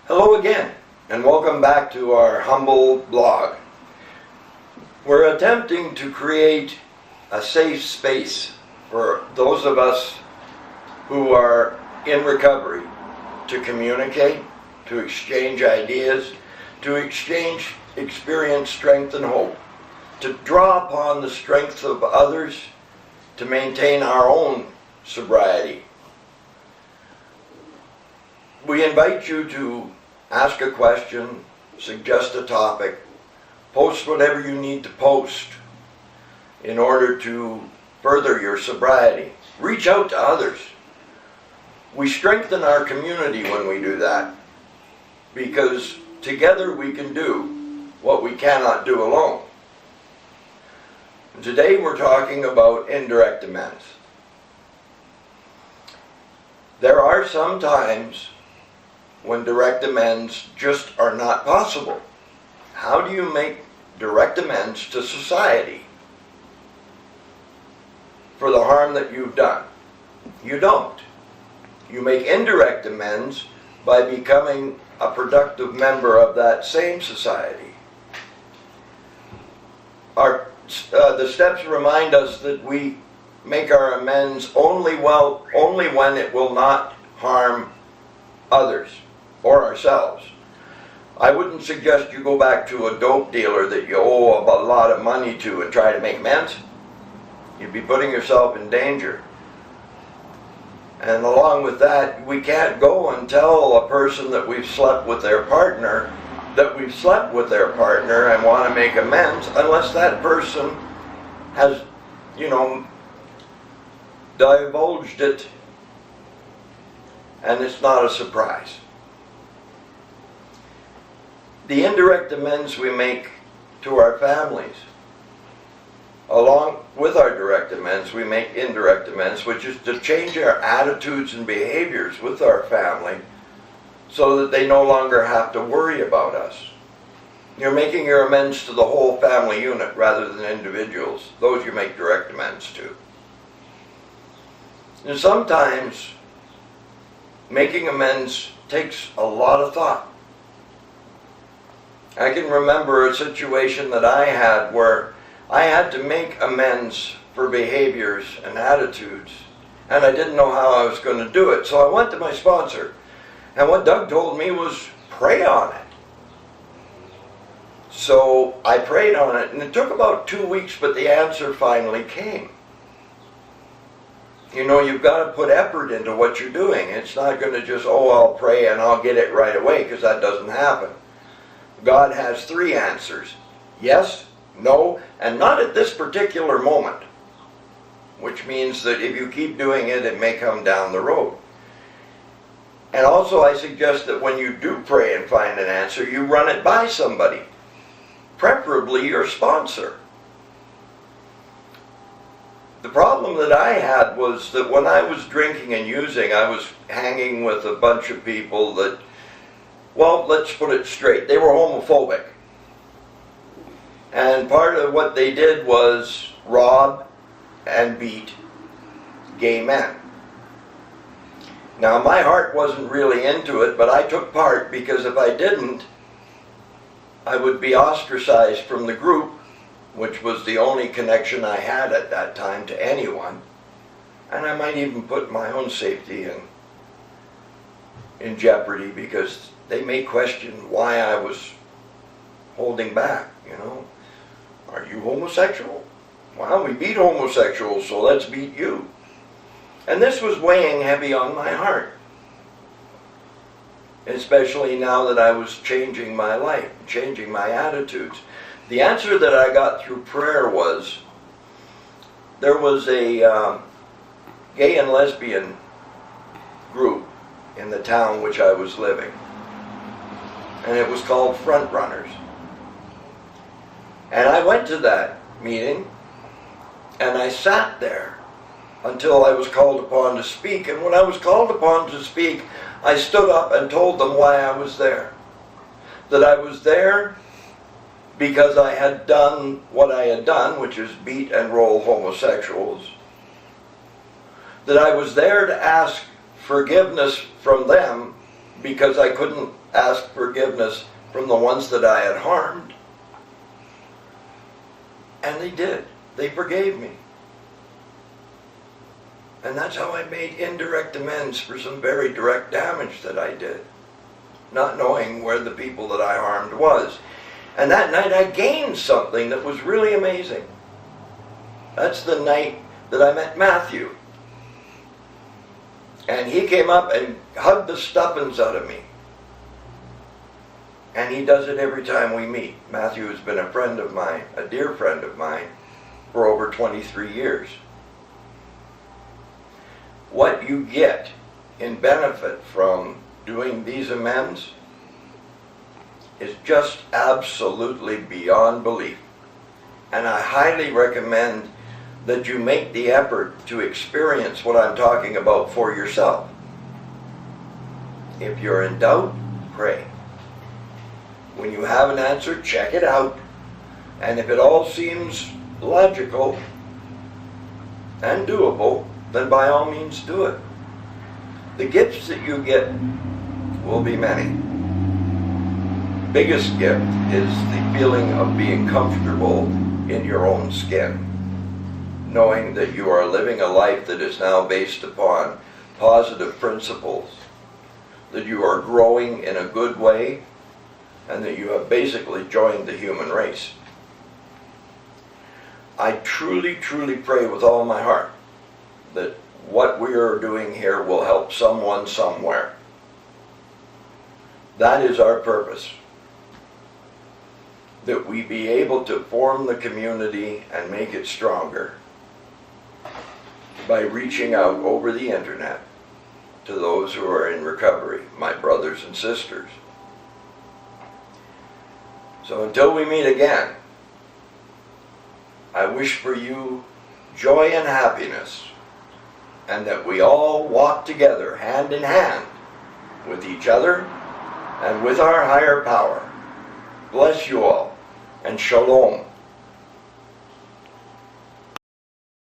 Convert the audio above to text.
Hello again, and welcome back to our humble blog. We're attempting to create a safe space for those of us who are in recovery to communicate, to exchange ideas, to exchange experience, strength, and hope, to draw upon the strength of others to maintain our own sobriety. We invite you to ask a question, suggest a topic, post whatever you need to post in order to further your sobriety. Reach out to others. We strengthen our community when we do that, because together we can do what we cannot do alone. Today we're talking about indirect amends. There are some times when direct amends just are not possible. How do you make direct amends to society for the harm that you've done? You don't. You make indirect amends by becoming a productive member of that same society. The steps remind us that we make our amends only when it will not harm others or ourselves. I wouldn't suggest you go back to a dope dealer that you owe a lot of money to and try to make amends. You'd be putting yourself in danger. And along with that, we can't go and tell a person that we've slept with their partner and want to make amends unless that person has, divulged it and it's not a surprise. The indirect amends we make to our families, along with our direct amends, we make indirect amends, which is to change our attitudes and behaviors with our family so that they no longer have to worry about us. You're making your amends to the whole family unit rather than individuals. Those you make direct amends to. And sometimes making amends takes a lot of thought. I can remember a situation that I had where I had to make amends for behaviors and attitudes, and I didn't know how I was going to do it. So I went to my sponsor, and what Doug told me was pray on it. So I prayed on it, and it took about 2 weeks, but the answer finally came. You've got to put effort into what you're doing. It's not going to just, I'll pray and I'll get it right away, because that doesn't happen. God has 3 answers: yes, no, and not at this particular moment. Which means that if you keep doing it, it may come down the road. And also I suggest that when you do pray and find an answer, you run it by somebody, preferably your sponsor. The problem that I had was that when I was drinking and using, I was hanging with a bunch of people that, well, let's put it straight, they were homophobic. And part of what they did was rob and beat gay men. Now, my heart wasn't really into it, but I took part, because if I didn't, I would be ostracized from the group, which was the only connection I had at that time to anyone. And I might even put my own safety in jeopardy, because they may question why I was holding back, Are you homosexual? Well, we beat homosexuals, so let's beat you. And this was weighing heavy on my heart, especially now that I was changing my life, changing my attitudes. The answer that I got through prayer was, there was a gay and lesbian group in the town which I was living, and it was called Front Runners. And I went to that meeting, and I sat there until I was called upon to speak. And when I was called upon to speak, I stood up and told them why I was there. That I was there because I had done what I had done, which is beat and roll homosexuals. That I was there to ask forgiveness from them because I couldn't ask forgiveness from the ones that I had harmed. And they did. They forgave me. And that's how I made indirect amends for some very direct damage that I did, not knowing where the people that I harmed was. And that night I gained something that was really amazing. That's the night that I met Matthew. And he came up and hugged the stuffings out of me. And he does it every time we meet. Matthew has been a friend of mine, a dear friend of mine, for over 23 years. What you get in benefit from doing these amends is just absolutely beyond belief. And I highly recommend that you make the effort to experience what I'm talking about for yourself. If you're in doubt, pray. When you have an answer, check it out. And if it all seems logical and doable, then by all means do it. The gifts that you get will be many. Biggest gift is the feeling of being comfortable in your own skin, knowing that you are living a life that is now based upon positive principles, that you are growing in a good way, and that you have basically joined the human race. I truly, truly pray with all my heart that what we are doing here will help someone somewhere. That is our purpose. That we be able to form the community and make it stronger by reaching out over the internet to those who are in recovery, my brothers and sisters. So until we meet again, I wish for you joy and happiness, and that we all walk together hand in hand with each other and with our higher power. Bless you all, and shalom.